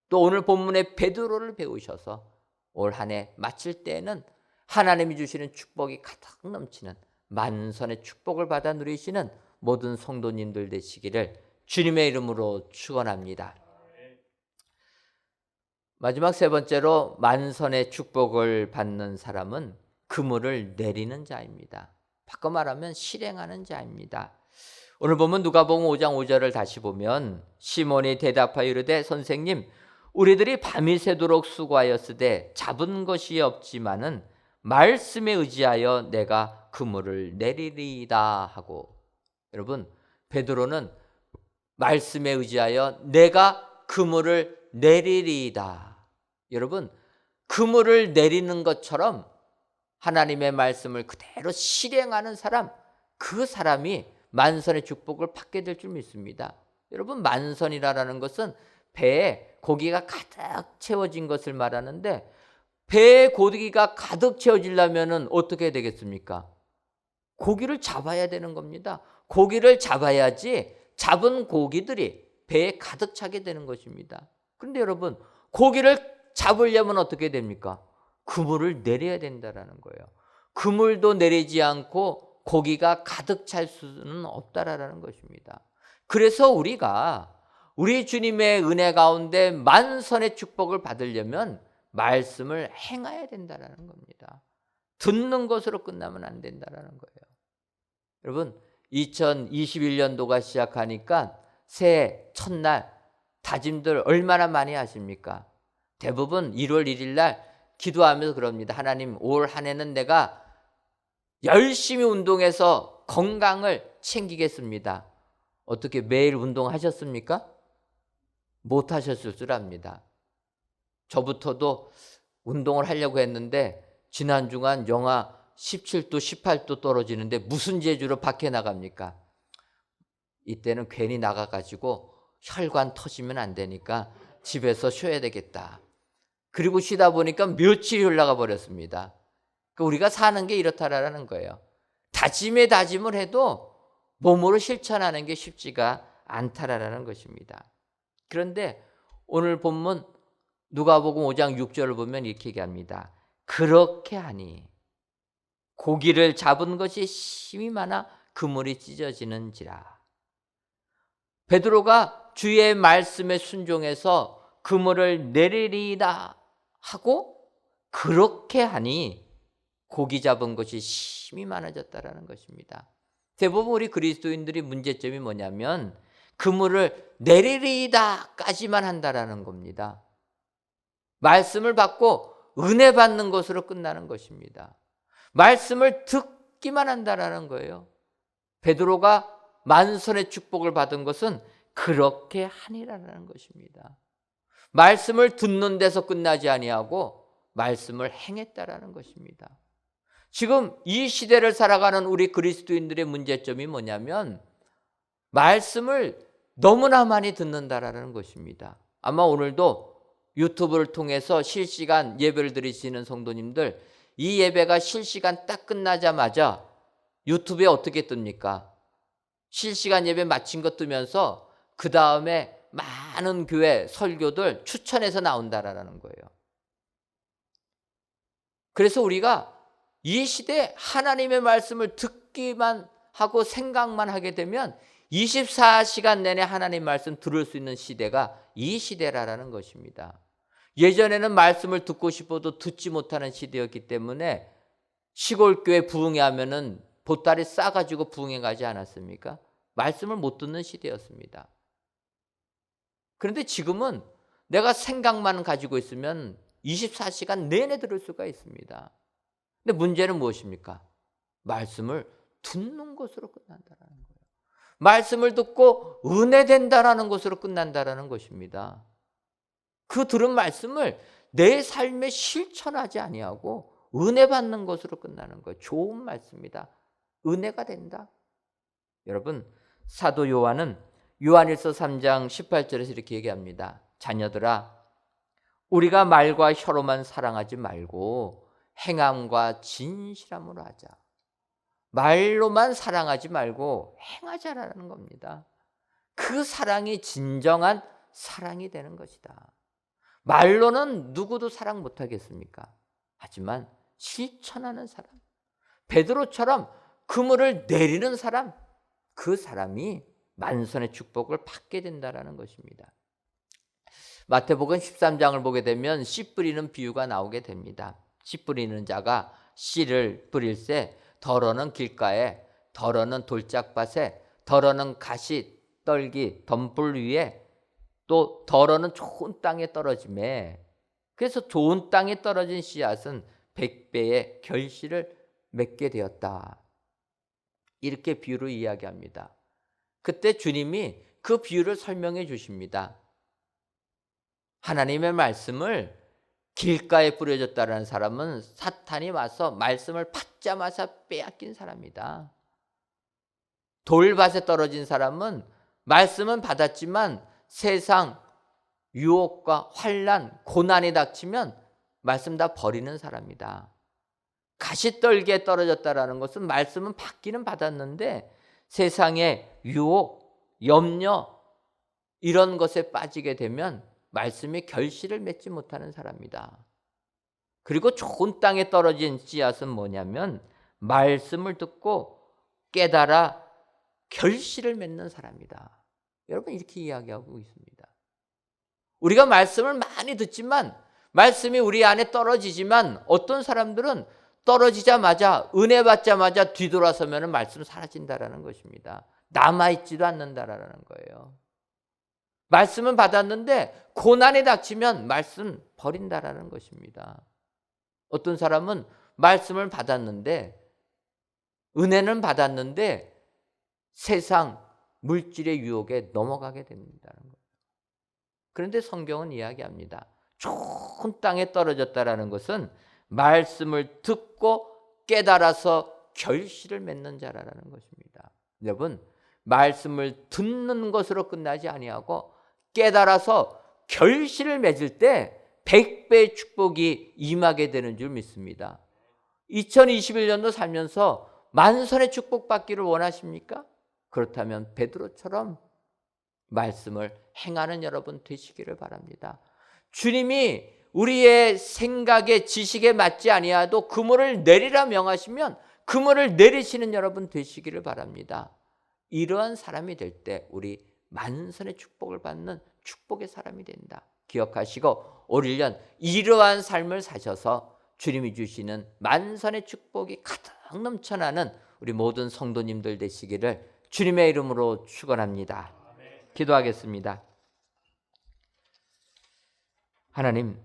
또 오늘 본문의 베드로를 배우셔서 올 한 해 마칠 때에는 하나님이 주시는 축복이 가득 넘치는 만선의 축복을 받아 누리시는 모든 성도님들 되시기를 주님의 이름으로 축원합니다. 마지막 3번째로 만선의 축복을 받는 사람은 그물을 내리는 자입니다. 바꿔 말하면 실행하는 자입니다. 오늘 보면 누가복음 5장 5절을 다시 보면 시몬이 대답하여 이르되 선생님 우리들이 밤이 새도록 수고하였으되 잡은 것이 없지만은 말씀에 의지하여 내가 그물을 내리리이다 하고, 여러분 베드로는 말씀에 의지하여 내가 그물을 내리리이다. 여러분 그물을 내리는 것처럼 하나님의 말씀을 그대로 실행하는 사람, 그 사람이 만선의 축복을 받게 될 줄 믿습니다. 여러분 만선이라는 것은 배에 고기가 가득 채워진 것을 말하는데 배에 고기가 가득 채워지려면 어떻게 되겠습니까? 고기를 잡아야 되는 겁니다. 고기를 잡아야지 잡은 고기들이 배에 가득 차게 되는 것입니다. 그런데 여러분 고기를 잡으려면 어떻게 됩니까? 그물을 내려야 된다는 거예요. 그물도 내리지 않고 고기가 가득 찰 수는 없다라는 것입니다. 그래서 우리가 우리 주님의 은혜 가운데 만선의 축복을 받으려면 말씀을 행해야 된다는 겁니다. 듣는 것으로 끝나면 안 된다는 거예요. 여러분 2021년도가 시작하니까 새해 첫날 다짐들 얼마나 많이 하십니까? 대부분 1월 1일 날 기도하면서 그럽니다. 하나님 올 한 해는 내가 열심히 운동해서 건강을 챙기겠습니다. 어떻게 매일 운동하셨습니까? 못 하셨을 줄 압니다. 저부터도 운동을 하려고 했는데 지난 주간 영하 17도 18도 떨어지는데 무슨 재주로 밖에 나갑니까? 이때는 괜히 나가가지고 혈관 터지면 안 되니까 집에서 쉬어야 되겠다. 그리고 쉬다 보니까 며칠이 흘러가 버렸습니다. 우리가 사는 게 이렇다라는 거예요. 다짐에 다짐을 해도 몸으로 실천하는 게 쉽지가 않다라는 것입니다. 그런데 오늘 본문 누가복음 5장 6절을 보면 이렇게 얘기합니다. 그렇게 하니 고기를 잡은 것이 힘이 많아 그물이 찢어지는지라. 베드로가 주의 말씀에 순종해서 그물을 내리리이다 하고 그렇게 하니 고기 잡은 것이 힘이 많아졌다라는 것입니다. 대부분 우리 그리스도인들이 문제점이 뭐냐면 그물을 내리리이다까지만 한다라는 겁니다. 말씀을 받고 은혜 받는 것으로 끝나는 것입니다. 말씀을 듣기만 한다라는 거예요. 베드로가 만선의 축복을 받은 것은 그렇게 하니라는 것입니다. 말씀을 듣는 데서 끝나지 아니하고 말씀을 행했다라는 것입니다. 지금 이 시대를 살아가는 우리 그리스도인들의 문제점이 뭐냐면 말씀을 너무나 많이 듣는다라는 것입니다. 아마 오늘도 유튜브를 통해서 실시간 예배를 드리시는 성도님들, 이 예배가 실시간 딱 끝나자마자 유튜브에 어떻게 뜹니까? 실시간 예배 마친 거 뜨면서 그 다음에 많은 교회 설교들 추천해서 나온다라는 거예요. 그래서 우리가 이 시대에 하나님의 말씀을 듣기만 하고 생각만 하게 되면 24시간 내내 하나님 말씀 들을 수 있는 시대가 이 시대라는 것입니다. 예전에는 말씀을 듣고 싶어도 듣지 못하는 시대였기 때문에 시골 교회 부흥회 하면은 보따리 싸가지고 부흥회 가지 않았습니까? 말씀을 못 듣는 시대였습니다. 그런데 지금은 내가 생각만 가지고 있으면 24시간 내내 들을 수가 있습니다. 근데 문제는 무엇입니까? 말씀을 듣는 것으로 끝난다는 거예요. 말씀을 듣고 은혜된다라는 것으로 끝난다라는 것입니다. 그 들은 말씀을 내 삶에 실천하지 아니하고 은혜 받는 것으로 끝나는 거예요. 좋은 말씀이다. 은혜가 된다. 여러분, 사도 요한은 요한일서 3장 18절에서 이렇게 얘기합니다. 자녀들아, 우리가 말과 혀로만 사랑하지 말고 행함과 진실함으로 하자. 말로만 사랑하지 말고 행하자라는 겁니다. 그 사랑이 진정한 사랑이 되는 것이다. 말로는 누구도 사랑 못하겠습니까? 하지만 실천하는 사람, 베드로처럼 그물을 내리는 사람, 그 사람이 만선의 축복을 받게 된다는 것입니다. 마태복음 13장을 보게 되면 씨 뿌리는 비유가 나오게 됩니다. 씨 뿌리는 자가 씨를 뿌릴새 덜어는 길가에, 덜어는 돌짝밭에, 덜어는 가시, 떨기, 덤불 위에, 또 덜어는 좋은 땅에 떨어지매, 그래서 좋은 땅에 떨어진 씨앗은 100배의 결실을 맺게 되었다. 이렇게 비유를 이야기합니다. 그때 주님이 그 비유를 설명해 주십니다. 하나님의 말씀을 길가에 뿌려졌다는 사람은 사탄이 와서 말씀을 받자마자 빼앗긴 사람이다. 돌밭에 떨어진 사람은 말씀은 받았지만 세상 유혹과 환난, 고난이 닥치면 말씀 다 버리는 사람이다. 가시떨기에 떨어졌다는 것은 말씀은 받기는 받았는데 세상의 유혹, 염려 이런 것에 빠지게 되면 말씀이 결실을 맺지 못하는 사람이다. 그리고 좋은 땅에 떨어진 씨앗은 뭐냐면 말씀을 듣고 깨달아 결실을 맺는 사람이다. 여러분, 이렇게 이야기하고 있습니다. 우리가 말씀을 많이 듣지만 말씀이 우리 안에 떨어지지만 어떤 사람들은 떨어지자마자 은혜 받자마자 뒤돌아서면 말씀 사라진다라는 것입니다. 남아있지도 않는다라는 거예요. 말씀은 받았는데 고난이 닥치면 말씀 버린다라는 것입니다. 어떤 사람은 말씀을 받았는데 은혜는 받았는데 세상 물질의 유혹에 넘어가게 된다는 거예요. 그런데 성경은 이야기합니다. 좋은 땅에 떨어졌다라는 것은 말씀을 듣고 깨달아서 결실을 맺는 자라는 것입니다. 여러분, 말씀을 듣는 것으로 끝나지 아니하고 깨달아서 결실을 맺을 때 100배의 축복이 임하게 되는 줄 믿습니다. 2021년도 살면서 만선의 축복 받기를 원하십니까? 그렇다면 베드로처럼 말씀을 행하는 여러분 되시기를 바랍니다. 주님이 우리의 생각에 지식에 맞지 아니하도 그물을 내리라 명하시면 그물을 내리시는 여러분 되시기를 바랍니다. 이러한 사람이 될 때 우리 만선의 축복을 받는 축복의 사람이 된다. 기억하시고 올 1년 이러한 삶을 사셔서 주님이 주시는 만선의 축복이 가득 넘쳐나는 우리 모든 성도님들 되시기를 주님의 이름으로 축원합니다. 기도하겠습니다. 하나님,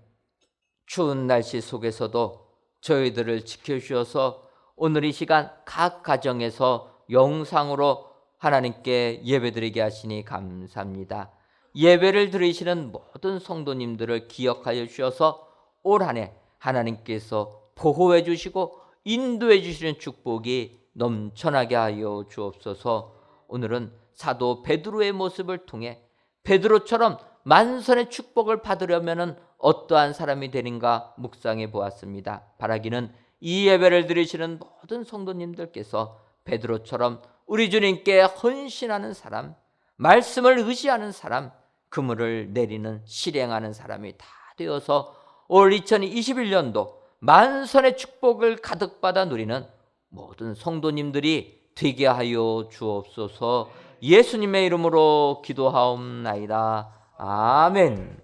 추운 날씨 속에서도 저희들을 지켜주셔서 오늘 이 시간 각 가정에서 영상으로 하나님께 예배드리게 하시니 감사합니다. 예배를 드리시는 모든 성도님들을 기억하여 주셔서 올 한 해 하나님께서 보호해 주시고 인도해 주시는 축복이 넘쳐나게 하여 주옵소서. 오늘은 사도 베드로의 모습을 통해 베드로처럼 만선의 축복을 받으려면 어떠한 사람이 되는가 묵상해 보았습니다. 바라기는 이 예배를 드리시는 모든 성도님들께서 베드로처럼 우리 주님께 헌신하는 사람, 말씀을 의지하는 사람, 그물을 내리는 실행하는 사람이 다 되어서 올 2021년도 만선의 축복을 가득 받아 누리는 모든 성도님들이 되게 하여 주옵소서. 예수님의 이름으로 기도하옵나이다. 아멘.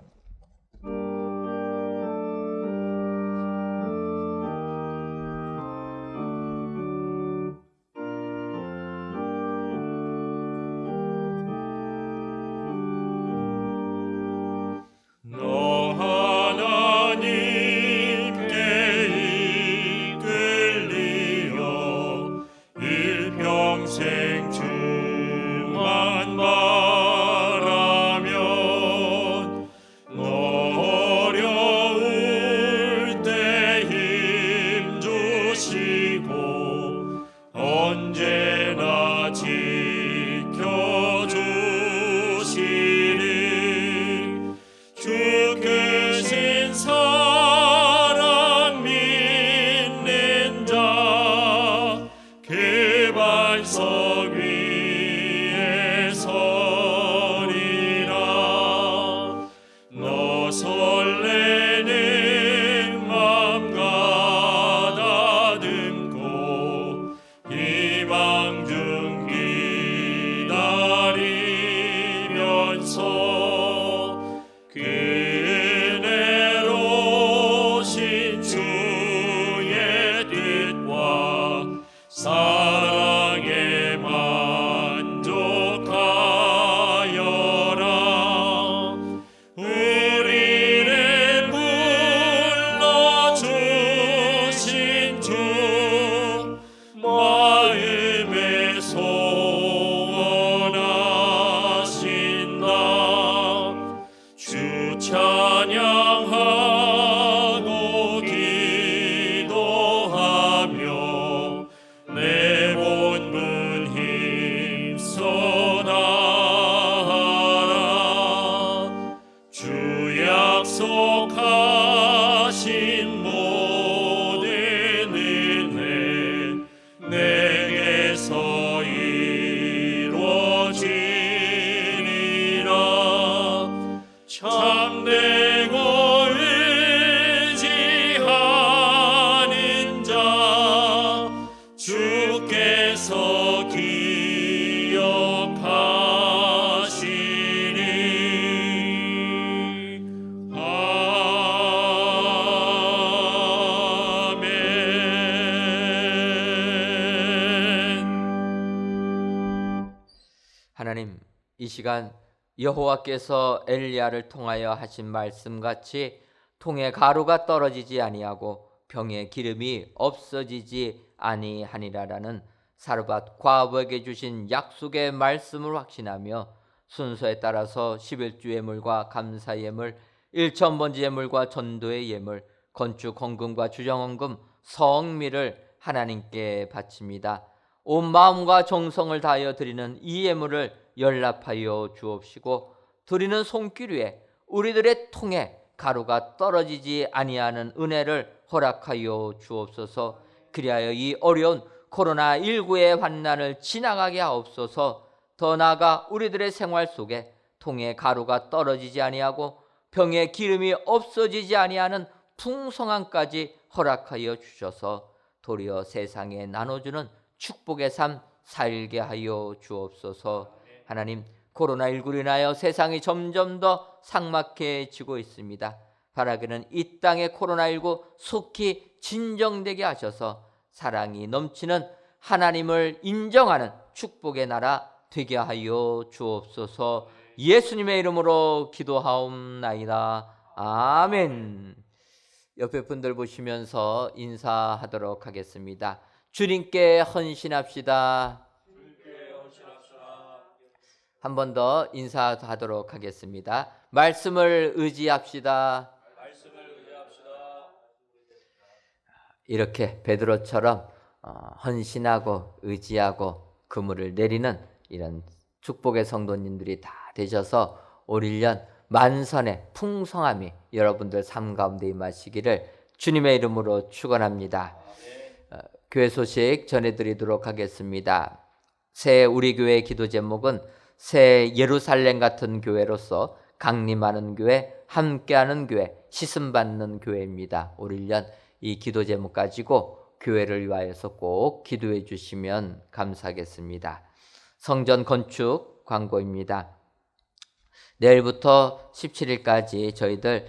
너 하나님께 이끌리어 일평생 주만 바라면 너 어려울 때 힘 주시고 언제나 지켜주시리. 주 크신 사랑 믿는 자 그 반석 위에 서리라. 너 설레는 맘 가다듬고 희망 중 기다리면서 그대로 신주의 뜻과 사랑에 만족하여라. 우리를 불러주신 주 마음에 소원하신다. 주 찬양하고 기도하며 내 본분 힘써 다하라. 주 약속하신 모든 은혜 내게서 이루어지리라. 참되고 의지하는 자 주께서 기억하시리. 아멘. 하나님, 이 시간 여호와께서 엘리야를 통하여 하신 말씀같이 통에 가루가 떨어지지 아니하고 병에 기름이 없어지지 아니하니라라는 사르밧 과부에게 주신 약속의 말씀을 확신하며 순서에 따라서 11주 예물과 감사 예물, 1,000번지 예물과 전도의 예물, 건축 헌금과 주정 헌금, 성미를 하나님께 바칩니다. 온 마음과 정성을 다하여 드리는 이 예물을 연락하여 주옵시고 드리는 손길 위에 우리들의 통에 가루가 떨어지지 아니하는 은혜를 허락하여 주옵소서. 그리하여 이 어려운 코로나19의 환난을 지나가게 하옵소서. 더 나아가 우리들의 생활 속에 통에 가루가 떨어지지 아니하고 병에 기름이 없어지지 아니하는 풍성함까지 허락하여 주셔서 도리어 세상에 나눠주는 축복의 삶 살게 하여 주옵소서. 하나님, 코로나19로 인하여 세상이 점점 더 삭막해지고 있습니다. 바라기는 이 땅의 코로나19 속히 진정되게 하셔서 사랑이 넘치는 하나님을 인정하는 축복의 나라 되게 하여 주옵소서. 예수님의 이름으로 기도하옵나이다. 아멘. 옆에 분들 보시면서 인사하도록 하겠습니다. 주님께 헌신합시다. 한 번 더 인사하도록 하겠습니다. 말씀을 의지합시다. 이렇게 베드로처럼 헌신하고 의지하고 그물을 내리는 이런 축복의 성도님들이 다 되셔서 올 1년 만선의 풍성함이 여러분들 삶 가운데 임하시기를 주님의 이름으로 축원합니다. 교회 소식 전해드리도록 하겠습니다. 새 우리 교회의 기도 제목은 새 예루살렘 같은 교회로서 강림하는 교회, 함께하는 교회, 씻음받는 교회입니다. 올 1년 이 기도 제목 가지고 교회를 위하여서 꼭 기도해 주시면 감사하겠습니다. 성전 건축 광고입니다. 내일부터 17일까지 저희들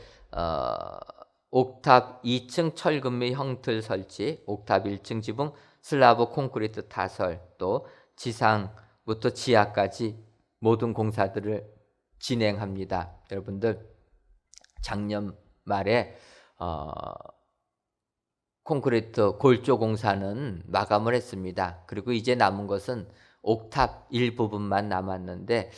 옥탑 2층 철근미 형틀 설치, 옥탑 1층 지붕 슬라브 콘크리트 타설, 또 지상부터 지하까지 모든 공사들을 진행합니다. 여러분들 작년 말에 콘크리트 골조 공사는 마감을 했습니다. 그리고 이제 남은 것은 옥탑 일부분만 남았는데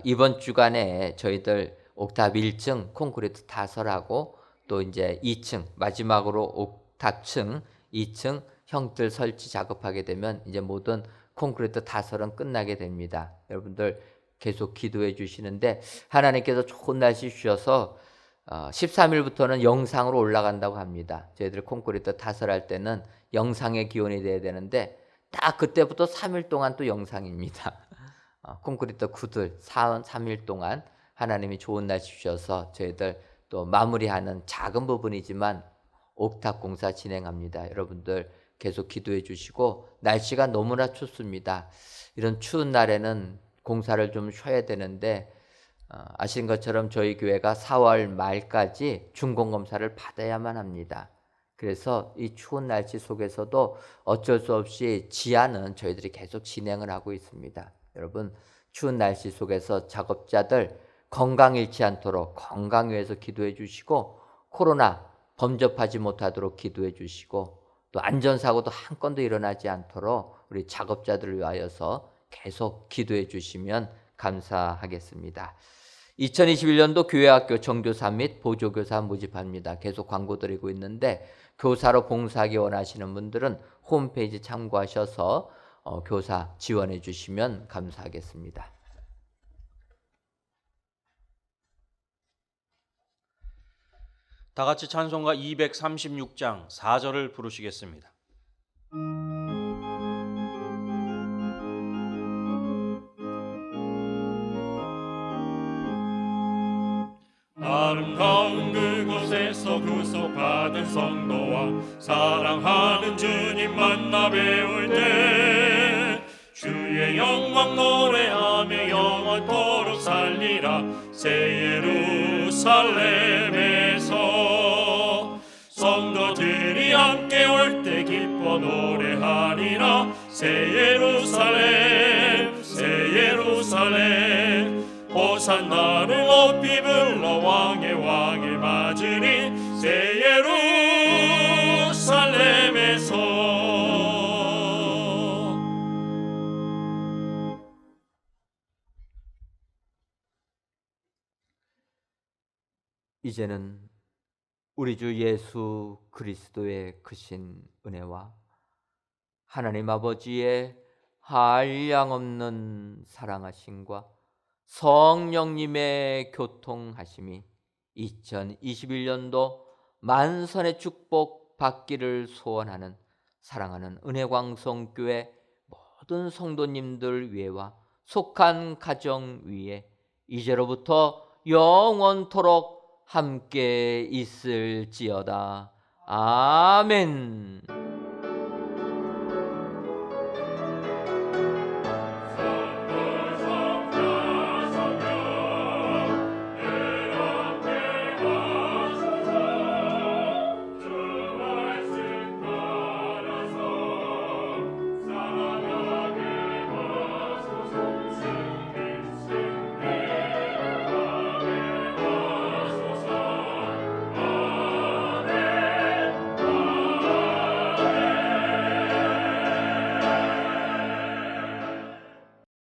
이번 주간에 저희들 옥탑 1층 콘크리트 타설하고 또 이제 2층 마지막으로 옥탑층 2층 형틀 설치 작업하게 되면 이제 모든 콘크리트 타설은 끝나게 됩니다. 여러분들 계속 기도해 주시는데 하나님께서 좋은 날씨 주셔서 13일부터는 영상으로 올라간다고 합니다. 저희들 콘크리트 타설할 때는 영상의 기원이 돼야 되는데 딱 그때부터 3일 동안 또 영상입니다. 콘크리트 구들 3일 동안 하나님이 좋은 날씨 주셔서 저희들 또 마무리하는 작은 부분이지만 옥탑 공사 진행합니다. 여러분들 계속 기도해 주시고 날씨가 너무나 춥습니다. 이런 추운 날에는 공사를 좀 쉬어야 되는데 아시는 것처럼 저희 교회가 4월 말까지 중공검사를 받아야만 합니다. 그래서 이 추운 날씨 속에서도 어쩔 수 없이 지하는 저희들이 계속 진행을 하고 있습니다. 여러분 추운 날씨 속에서 작업자들 건강 잃지 않도록 건강 위해서 기도해 주시고 코로나 범접하지 못하도록 기도해 주시고 또 안전사고도 한 건도 일어나지 않도록 우리 작업자들을 위하여서 계속 기도해 주시면 감사하겠습니다. 2021년도 교회학교 정교사 및 보조교사 모집합니다. 계속 광고 드리고 있는데 교사로 봉사하기 원하시는 분들은 홈페이지 참고하셔서 교사 지원해 주시면 감사하겠습니다. 다 같이 찬송가 236장 4절을 부르시겠습니다. 아름다운 그곳에서 구속받은 성도와 사랑하는 주님 만나 배울 때 주의 영광 노래하며 영원토록 살리라. 새 예루살렘에서 성도들이 함께 올 때 기뻐 노래하리라. 새 예루살렘 새 예루살렘 호산나를 높이 불러 왕의 왕을 맞으니 새 예루살렘에서. 이제는 우리 주 예수 그리스도의 크신 은혜와 하나님 아버지의 한량없는 사랑하심과 성령님의 교통하심이 2021년도 만선의 축복 받기를 소원하는 사랑하는 은혜광성교회 모든 성도님들 위에와 속한 가정 위에 이제로부터 영원토록 함께 있을지어다. 아멘.